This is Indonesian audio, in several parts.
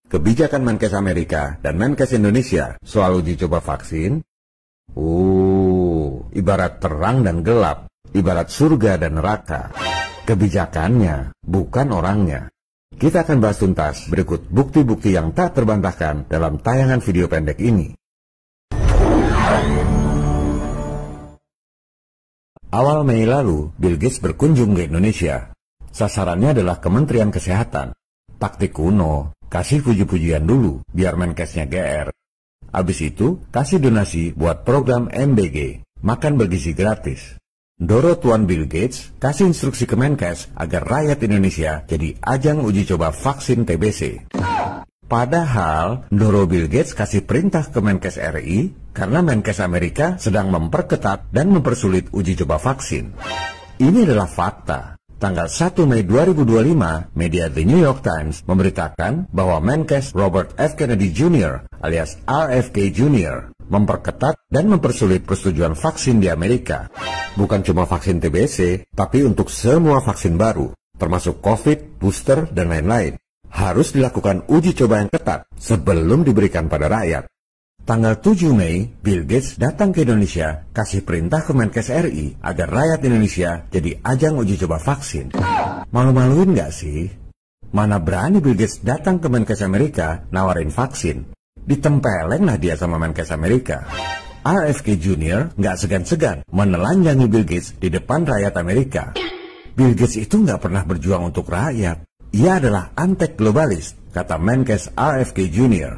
kebijakan Menkes Amerika dan Menkes Indonesia soal uji coba vaksin? Ibarat terang dan gelap, ibarat surga dan neraka. Kebijakannya, bukan orangnya. Kita akan bahas tuntas berikut bukti-bukti yang tak terbantahkan dalam tayangan video pendek ini. Awal Mei lalu, Bill Gates berkunjung ke Indonesia. Sasarannya adalah Kementerian Kesehatan. Taktik kuno, kasih puji-pujian dulu, biar Menkesnya GR. Abis itu, kasih donasi buat program MBG, makan bergizi gratis. Doro Tuan Bill Gates kasih instruksi ke Menkes agar rakyat Indonesia jadi ajang uji coba vaksin TBC. Padahal, Doro Bill Gates kasih perintah ke Menkes RI karena Menkes Amerika sedang memperketat dan mempersulit uji coba vaksin. Ini adalah fakta. Tanggal 1 Mei 2025, media The New York Times memberitakan bahwa Menkes Robert F. Kennedy Jr. alias RFK Jr. memperketat dan mempersulit persetujuan vaksin di Amerika. Bukan cuma vaksin TBC, tapi untuk semua vaksin baru, termasuk COVID, booster, dan lain-lain. Harus dilakukan uji coba yang ketat sebelum diberikan pada rakyat. Tanggal 7 Mei, Bill Gates datang ke Indonesia, kasih perintah ke Menkes RI agar rakyat Indonesia jadi ajang uji coba vaksin. Malu-maluin nggak sih? Mana berani Bill Gates datang ke Menkes Amerika nawarin vaksin. Ditempeleng lah dia sama Menkes Amerika. RFK Jr. nggak segan-segan menelanjangi Bill Gates di depan rakyat Amerika. Bill Gates itu nggak pernah berjuang untuk rakyat. Ia adalah antek globalis, kata Menkes RFK Jr.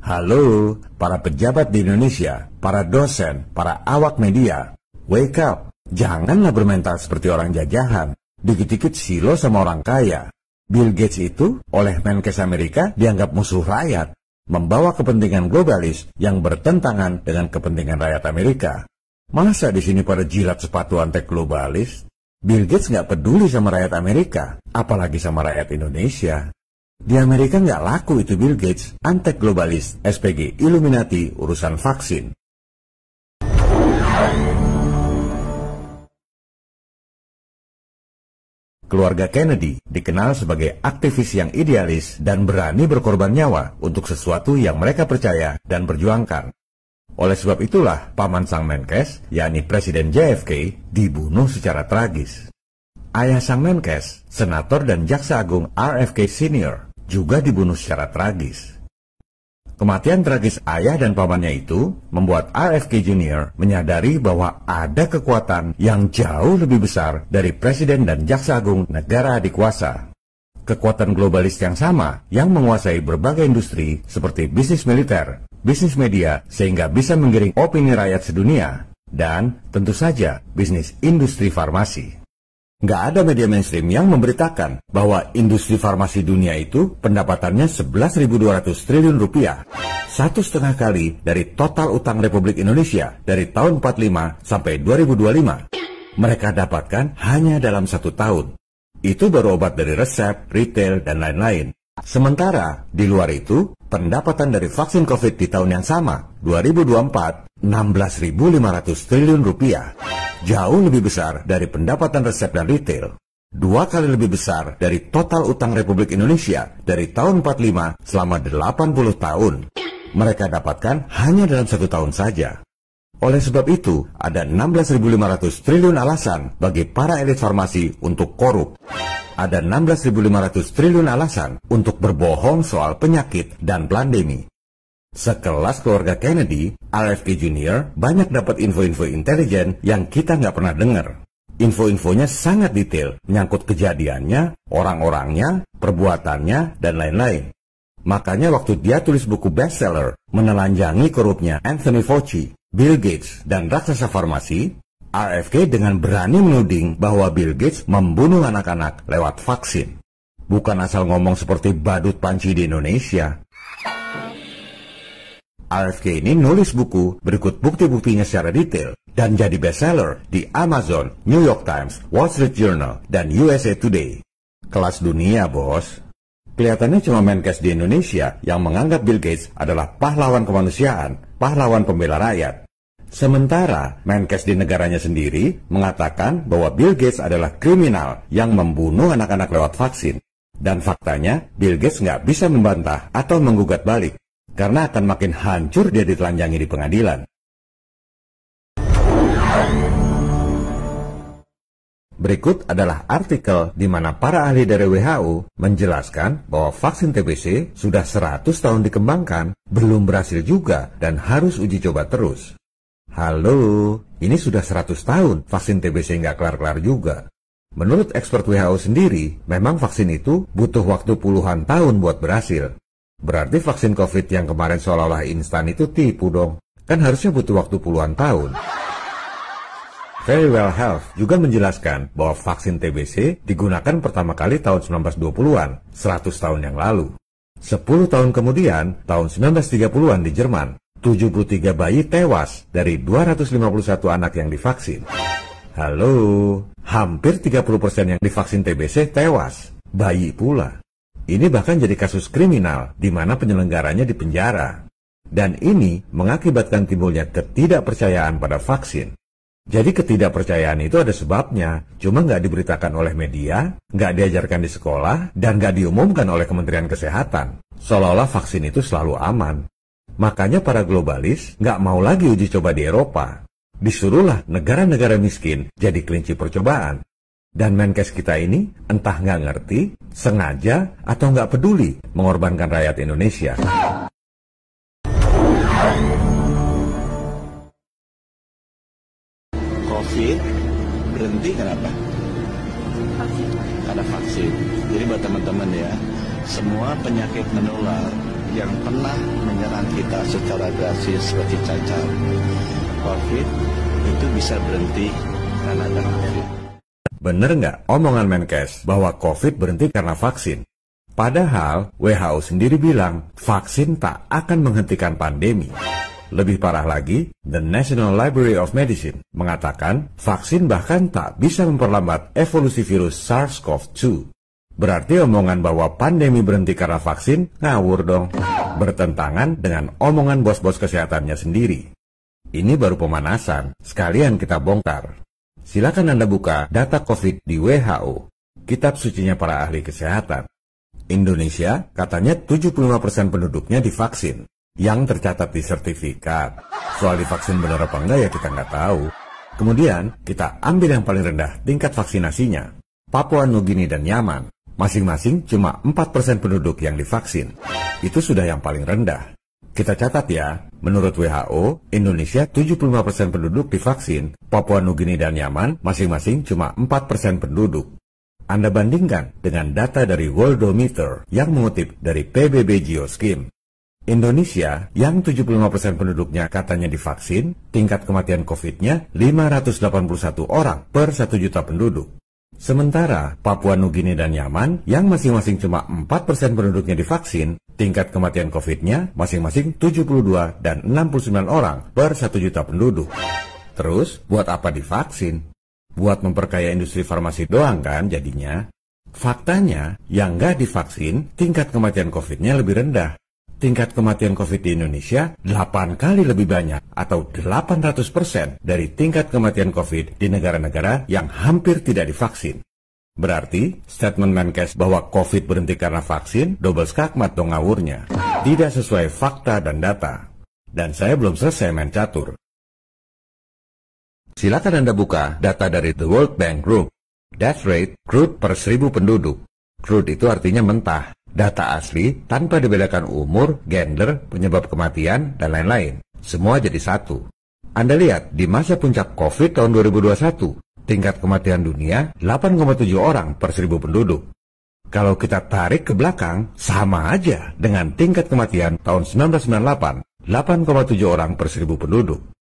Halo, para pejabat di Indonesia, para dosen, para awak media. Wake up, janganlah bermental seperti orang jajahan. Dikit-dikit silo sama orang kaya. Bill Gates itu oleh Menkes Amerika dianggap musuh rakyat, membawa kepentingan globalis yang bertentangan dengan kepentingan rakyat Amerika. Masa di sini pada jilat sepatu antek globalis? Bill Gates nggak peduli sama rakyat Amerika, apalagi sama rakyat Indonesia. Di Amerika nggak laku itu Bill Gates, antek globalis, SPG, Illuminati, urusan vaksin. Keluarga Kennedy dikenal sebagai aktivis yang idealis dan berani berkorban nyawa untuk sesuatu yang mereka percaya dan perjuangkan. Oleh sebab itulah, paman sang Menkes, yakni Presiden JFK, dibunuh secara tragis. Ayah sang Menkes, Senator dan Jaksa Agung RFK Sr., juga dibunuh secara tragis. Kematian tragis ayah dan pamannya itu membuat RFK Jr. menyadari bahwa ada kekuatan yang jauh lebih besar dari Presiden dan Jaksa Agung negara adikuasa. Kekuatan globalis yang sama yang menguasai berbagai industri seperti bisnis militer, bisnis media, sehingga bisa menggiring opini rakyat sedunia, dan tentu saja bisnis industri farmasi. Nggak ada media mainstream yang memberitakan bahwa industri farmasi dunia itu pendapatannya 11.200 triliun rupiah. 1,5 kali dari total utang Republik Indonesia dari tahun 45 sampai 2025. Mereka dapatkan hanya dalam 1 tahun. Itu baru obat dari resep, retail, dan lain-lain. Sementara, di luar itu, pendapatan dari vaksin COVID di tahun yang sama, 2024, 16.500 triliun rupiah. Jauh lebih besar dari pendapatan resep dan retail. 2 kali lebih besar dari total utang Republik Indonesia dari tahun 45 selama 80 tahun. Mereka dapatkan hanya dalam 1 tahun saja. Oleh sebab itu, ada 16.500 triliun alasan bagi para elit farmasi untuk korup. Ada 16.500 triliun alasan untuk berbohong soal penyakit dan pandemi. Sekelas keluarga Kennedy, RFK Jr. banyak dapat info-info intelijen yang kita nggak pernah dengar. Info-infonya sangat detail, menyangkut kejadiannya, orang-orangnya, perbuatannya, dan lain-lain. Makanya waktu dia tulis buku bestseller, menelanjangi korupnya Anthony Fauci, Bill Gates, dan raksasa farmasi, RFK dengan berani menuding bahwa Bill Gates membunuh anak-anak lewat vaksin. Bukan asal ngomong seperti badut panci di Indonesia. RFK ini nulis buku berikut bukti-buktinya secara detail dan jadi bestseller di Amazon, New York Times, Wall Street Journal, dan USA Today. Kelas dunia, bos. Kelihatannya cuma Menkes di Indonesia yang menganggap Bill Gates adalah pahlawan kemanusiaan, pahlawan pembela rakyat. Sementara Menkes di negaranya sendiri mengatakan bahwa Bill Gates adalah kriminal yang membunuh anak-anak lewat vaksin. Dan faktanya, Bill Gates nggak bisa membantah atau menggugat balik, karena akan makin hancur dia ditelanjangi di pengadilan. Berikut adalah artikel di mana para ahli dari WHO menjelaskan bahwa vaksin TBC sudah 100 tahun dikembangkan, belum berhasil juga dan harus uji coba terus. Halo, ini sudah 100 tahun vaksin TBC nggak kelar-kelar juga. Menurut expert WHO sendiri, memang vaksin itu butuh waktu puluhan tahun buat berhasil. Berarti vaksin COVID yang kemarin seolah-olah instan itu tipu dong. Kan harusnya butuh waktu puluhan tahun. Verywell Health juga menjelaskan bahwa vaksin TBC digunakan pertama kali tahun 1920-an, 100 tahun yang lalu. 10 tahun kemudian, tahun 1930-an di Jerman, 73 bayi tewas dari 251 anak yang divaksin. Halo, hampir 30% yang divaksin TBC tewas, bayi pula. Ini bahkan jadi kasus kriminal di mana penyelenggaranya dipenjara. Dan ini mengakibatkan timbulnya ketidakpercayaan pada vaksin. Jadi ketidakpercayaan itu ada sebabnya, cuma nggak diberitakan oleh media, nggak diajarkan di sekolah, dan nggak diumumkan oleh Kementerian Kesehatan. Seolah-olah vaksin itu selalu aman. Makanya para globalis nggak mau lagi uji coba di Eropa. Disuruhlah negara-negara miskin jadi kelinci percobaan. Dan Menkes kita ini entah nggak ngerti, sengaja, atau nggak peduli mengorbankan rakyat Indonesia. COVID berhenti kenapa? Vaksin. Karena vaksin. Jadi buat teman-teman ya, semua penyakit menular yang pernah menyerang kita secara drastis seperti cacar, COVID itu bisa berhenti karena ada vaksin. Bener nggak omongan Menkes bahwa COVID berhenti karena vaksin? Padahal WHO sendiri bilang vaksin tak akan menghentikan pandemi. Lebih parah lagi, The National Library of Medicine mengatakan vaksin bahkan tak bisa memperlambat evolusi virus SARS-CoV-2. Berarti omongan bahwa pandemi berhenti karena vaksin ngawur dong. Bertentangan dengan omongan bos-bos kesehatannya sendiri. Ini baru pemanasan, sekalian kita bongkar. Silakan Anda buka data COVID di WHO, kitab sucinya para ahli kesehatan. Indonesia katanya 75% penduduknya divaksin. Yang tercatat di sertifikat. Soal divaksin benar apa enggak ya kita nggak tahu. Kemudian kita ambil yang paling rendah tingkat vaksinasinya. Papua Nugini dan Yaman. Masing-masing cuma 4% penduduk yang divaksin. Itu sudah yang paling rendah. Kita catat ya, menurut WHO, Indonesia 75% penduduk divaksin. Papua Nugini dan Yaman masing-masing cuma 4% penduduk. Anda bandingkan dengan data dari Worldometer yang mengutip dari PBB Geoskim. Indonesia yang 75% penduduknya katanya divaksin, tingkat kematian COVID-nya 581 orang per 1 juta penduduk. Sementara Papua Nugini dan Yaman yang masing-masing cuma 4% penduduknya divaksin, tingkat kematian COVID-nya masing-masing 72 dan 69 orang per 1 juta penduduk. Terus, buat apa divaksin? Buat memperkaya industri farmasi doang kan jadinya? Faktanya, yang nggak divaksin, tingkat kematian COVID-nya lebih rendah. Tingkat kematian COVID di Indonesia 8 kali lebih banyak atau 800% dari tingkat kematian COVID di negara-negara yang hampir tidak divaksin. Berarti, statement Menkes bahwa COVID berhenti karena vaksin double skakmat dong ngawurnya. Tidak sesuai fakta dan data. Dan saya belum selesai main catur. Silakan Anda buka data dari The World Bank Group. Death rate crude per 1000 penduduk. Crude itu artinya mentah. Data asli tanpa dibedakan umur, gender, penyebab kematian, dan lain-lain. Semua jadi satu. Anda lihat, di masa puncak COVID tahun 2021, tingkat kematian dunia 8,7 orang per 1000 penduduk. Kalau kita tarik ke belakang, sama aja dengan tingkat kematian tahun 1998, 8,7 orang per 1000 penduduk.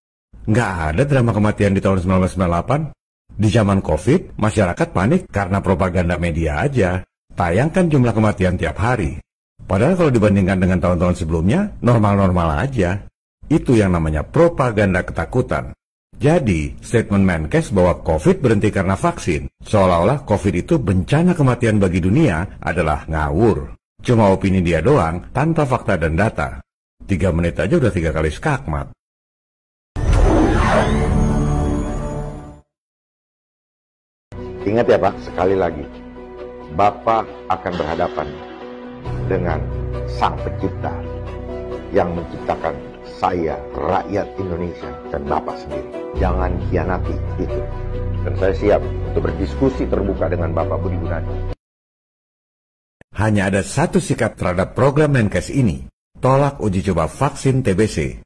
Nggak ada drama kematian di tahun 1998. Di zaman COVID, masyarakat panik karena propaganda media aja. Tayangkan jumlah kematian tiap hari. Padahal kalau dibandingkan dengan tahun-tahun sebelumnya, normal-normal aja. Itu yang namanya propaganda ketakutan. Jadi, statement Menkes bahwa COVID berhenti karena vaksin, seolah-olah COVID itu bencana kematian bagi dunia adalah ngawur. Cuma opini dia doang, tanpa fakta dan data. 3 menit aja udah 3 kali skakmat. Ingat ya Pak, sekali lagi, Bapak akan berhadapan dengan Sang Pencipta yang menciptakan saya, rakyat Indonesia, dan Bapak sendiri. Jangan khianati itu. Dan saya siap untuk berdiskusi terbuka dengan Bapak Budi Gunadi. Hanya ada satu sikap terhadap program Menkes ini, tolak uji coba vaksin TBC.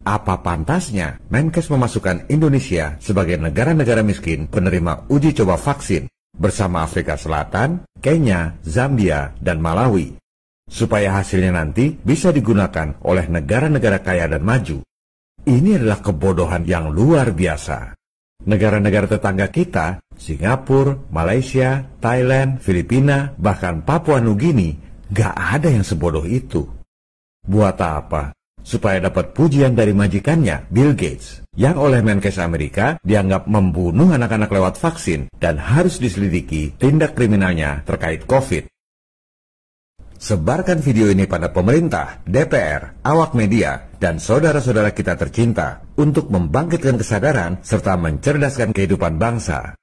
Apa pantasnya Menkes memasukkan Indonesia sebagai negara-negara miskin penerima uji coba vaksin bersama Afrika Selatan, Kenya, Zambia, dan Malawi, supaya hasilnya nanti bisa digunakan oleh negara-negara kaya dan maju. Ini adalah kebodohan yang luar biasa. Negara-negara tetangga kita, Singapura, Malaysia, Thailand, Filipina, bahkan Papua Nugini, gak ada yang sebodoh itu. Buat apa? Supaya dapat pujian dari majikannya, Bill Gates, yang oleh Menkes Amerika dianggap membunuh anak-anak lewat vaksin dan harus diselidiki tindak kriminalnya terkait COVID. Sebarkan video ini pada pemerintah, DPR, awak media, dan saudara-saudara kita tercinta untuk membangkitkan kesadaran serta mencerdaskan kehidupan bangsa.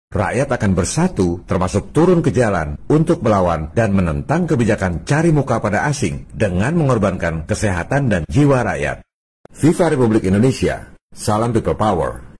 Rakyat akan bersatu, termasuk turun ke jalan untuk melawan dan menentang kebijakan cari muka pada asing dengan mengorbankan kesehatan dan jiwa rakyat. Viva Republik Indonesia. Salam People Power.